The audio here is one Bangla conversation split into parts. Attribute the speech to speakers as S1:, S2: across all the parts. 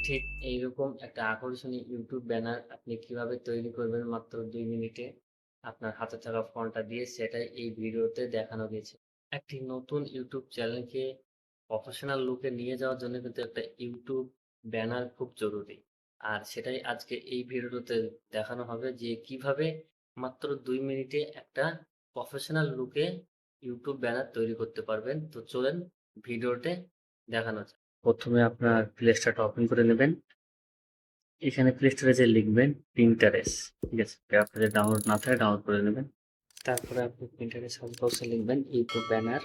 S1: ঠিক এইরকম একটা আকর্ষণীয় ইউটিউব ব্যানার আপনি কিভাবে তৈরি করবেন মাত্র ২ মিনিটে আপনার হাতে থাকা ফোনটা দিয়ে সেটাই এই ভিডিওতে দেখানো গেছে। একটি নতুন ইউটিউব চ্যানেলকে প্রফেশনাল লুকে নিয়ে যাওয়ার জন্য কিন্তু একটা ইউটিউব ব্যানার খুব জরুরি। আর সেটাই আজকে এই ভিডিওতে দেখানো হবে যে কিভাবে মাত্র ২ মিনিটে একটা প্রফেশনাল লুকে ইউটিউব ব্যানার তৈরি করতে পারবেন। তো চলেন ভিডিওতে দেখানো যাক। ১ম এ আপনার প্লে স্টোরটা ওপেন করে নেবেন। এখানে প্লে স্টোরে যেয়ে লিখবেন Pinterest, ঠিক আছে? আপনার যদি ডাউনলোড না থাকে ডাউনলোড করে নেবেন। তারপরে আপনি Pinterest সার্চ বক্সে লিখবেন ইউটিউব ব্যানার।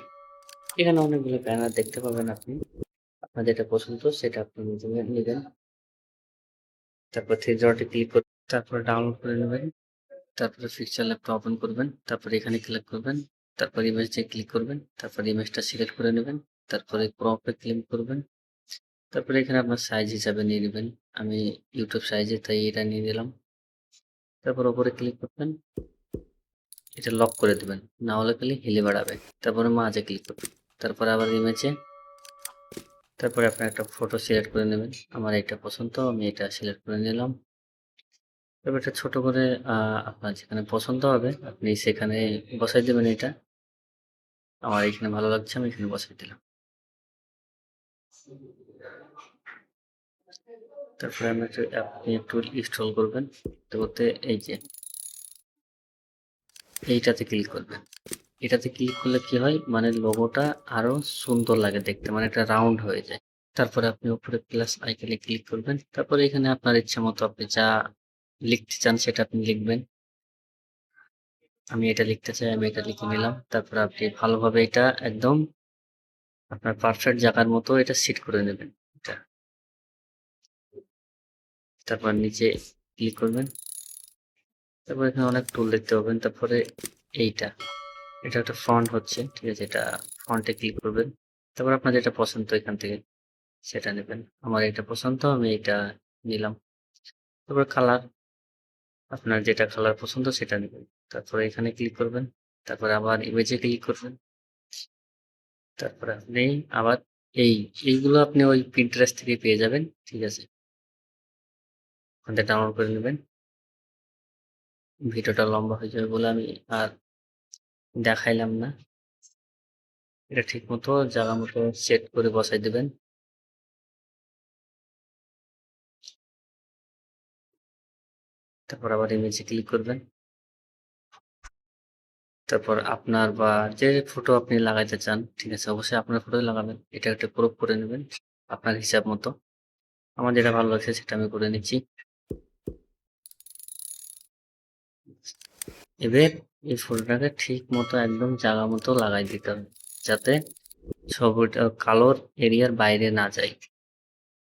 S1: এখানে অনেকগুলো ব্যানার দেখতে পাবেন আপনি। আপনার যেটা পছন্দ সেটা আপনি নিবেন। তারপর থ্রি ডটে ক্লিক করে তারপরে ডাউনলোড করে নেবেন। তারপরে পিকচার ল্যাবটা ওপেন করবেন। তারপরে এখানে ক্লিক করবেন। তারপর ইমেজে ক্লিক করবেন। তারপর ইমেজটা সিলেক্ট করে নেবেন। তারপরে ক্রপে ক্লিক করবেন। তারপরে এখানে আপনার সাইজ হিসাবে নিয়ে নিবেন। আমি ইউটিউব সাইজে তাই এটা নিয়ে নিলাম। তারপর উপরে ক্লিক করবেন। এটা লক করে দিবেন। না হলে খালি হিলে বাড়াবে। তারপরে মাঝে ক্লিক করবেন। তারপরে আবার ইমেজে তারপরে আপনি একটা ফটো সিলেক্ট করে নেবেন। আমার এটা পছন্দ, আমি এটা সিলেক্ট করে নিলাম। তারপর এটা ছোট করে আপনার যেখানে পছন্দ হবে আপনি সেখানে বসাই দিবেন এটা। আমার এখানে ভালো লাগছে আমি এখানে বসাই দিলাম। তারপরে আপনি একটু স্ক্রল করবেন। করতে এই যে এইটাতে ক্লিক করবেন। এটাতে ক্লিক করলে কি হয় মানে লোগোটা আরো সুন্দর লাগে দেখতে, মানে একটা রাউন্ড হয়ে যায়। তারপরে আপনি উপরে প্লাস আইকনে ক্লিক করবেন। তারপরে এখানে আপনার ইচ্ছা মতো আপনি যা লিখতে চান সেটা আপনি লিখবেন। আমি এটা লিখতে চাই, আমি এটা লিখে নিলাম। তারপরে আপনি ভালোভাবে এটা একদম আপনার পারফেক্ট জায়গার মতো এটা সেট করে নেবেন এটা। তারপর নিচে ক্লিক করবেন। তারপর এখানে অনেক টুল দেখতে পাবেন। তারপরে এইটা এটা একটা ফন্ট হচ্ছে, ঠিক আছে? এটা ফন্টে ক্লিক করবেন। তারপর আপনার যেটা পছন্দ এখান থেকে সেটা নেবেন। আমার এটা পছন্দ, আমি এটা নিলাম। তারপর কালার, আপনার যেটা কালার পছন্দ সেটা নেবেন। তারপরে এখানে ক্লিক করবেন। তারপরে আবার ইমেজে ক্লিক করবেন। তারপরে আপনি আবার এইগুলো আপনি ওই Pinterest থেকে পেয়ে যাবেন, ঠিক আছে? ওখান থেকে ডাউনলোড করে নেবেন। ভিডিওটা লম্বা হয়ে যাবে বলে আমি আর দেখাইলাম না। এটা ঠিক মতো জায়গা মতো সেট করে বসাই দেবেন। তারপর আবার ইমেজে ক্লিক করবেন। তারপর আপনার বা যে ফটো আপনি লাগাইতে চান, ঠিক আছে? অবশ্যই আপনার ফটোই লাগাবেন। এটা একটা ক্রপ করে নেবেন আপনার হিসাব মতো। আমার যেটা ভালো লাগছে সেটা আমি করে নিচ্ছি। এবার এই ফটোটাকে ঠিক মতো একদম জায়গা মতো লাগাই দিতে হবে, যাতে ছবিটা কালোর এরিয়ার বাইরে না যায়।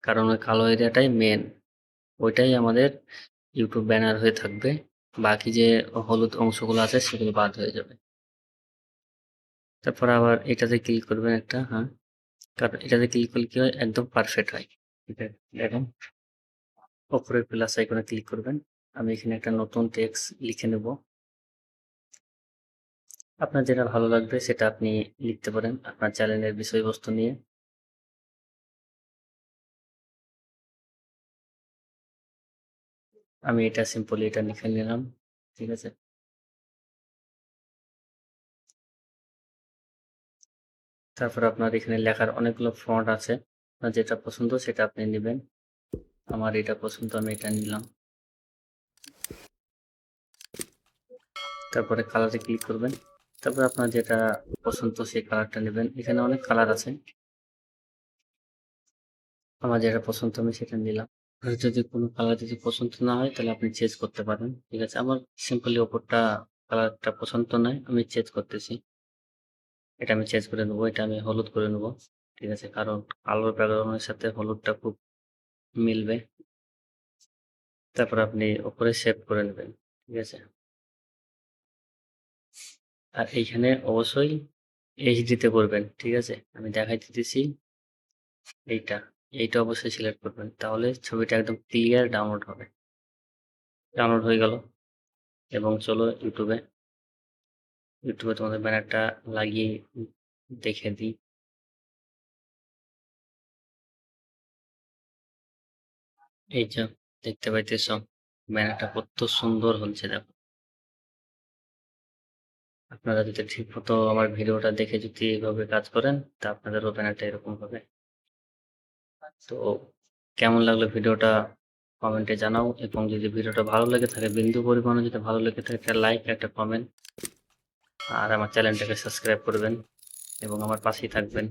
S1: কারণ ওই কালো এরিয়াটাই মেন, ওইটাই আমাদের ইউটিউব ব্যানার হয়ে থাকবে। বাকি যে হলুদ অংশগুলো আছে সেগুলো বাদ হয়ে যাবে। তারপর আবার এটাতে ক্লিক করবেন একটা, হ্যাঁ, কারণ এটাতে ক্লিক করলে কি হয় একদম পারফেক্ট হয়। ঠিক আছে, দেখুন উপরে প্লাস আইকনে ক্লিক করবেন। আমি এখানে একটা নতুন টেক্সট লিখে নেব। আপনার যেটা ভালো লাগবে সেটা আপনি লিখতে পারেন আপনার চ্যানেলের বিষয়বস্তু নিয়ে। আমি এটা সিম্পলি এটা লিখে নিলাম, ঠিক আছে? তারপর আপনার এখানে লেখার অনেকগুলো ফন্ট আছে, আপনার যেটা পছন্দ সেটা আপনি নেবেন। আমার এটা পছন্দ, আমি এটা নিলাম। তারপরে কালারে ক্লিক করবেন। তারপর আপনার যেটা পছন্দ সেই কালারটা নেবেন। এখানে অনেক কালার আছে, আমার যেটা পছন্দ আমি সেটা নিলাম। আর যদি কোনো কালার যদি পছন্দ না হয় তাহলে আপনি চেঞ্জ করতে পারেন, ঠিক আছে? আমার সিম্পলি ওপরটা কালারটা পছন্দ নয়, আমি চেঞ্জ করতেছি। এটা আমি চেঞ্জ করে নেবো, এটা আমি হলুদ করে নেবো, ঠিক আছে? কারণ কালোর ব্যাকগ্রাউন্ডের সাথে হলুদটা খুব মিলবে। তারপর আপনি উপরে সেভ করে নেবেন, ঠিক আছে? আর এইখানে অবশ্যই এইচডিতে করবেন, ঠিক আছে? আমি দেখাই দিতেছি। এইটা এইটা অবশ্যই সিলেক্ট করবেন, তাহলে ছবিটা একদম ক্লিয়ার ডাউনলোড হবে। ডাউনলোড হয়ে গেল এবং চলো ইউটিউবে তোমাদের ব্যানারটা লাগিয়ে দেখে দিই। এই যে দেখতে পাইতেছ ব্যানারটা কত সুন্দর হচ্ছে দেখো। আপনারা যদি ঠিক মতো আমার ভিডিওটা দেখে যদি এইভাবে কাজ করেন তা আপনাদেরও ব্যানারটা এরকম হবে। তো কেমন লাগলো ভিডিওটা কমেন্টে জানাও, এবং যদি ভিডিওটা ভালো লেগে থাকে, বিন্দু পরিমাণে যদি ভালো লেগে থাকে, একটা লাইক একটা কমেন্ট, আর আমার চ্যানেলটাকে সাবস্ক্রাইব করবেন এবং আমার পাশেই থাকবেন।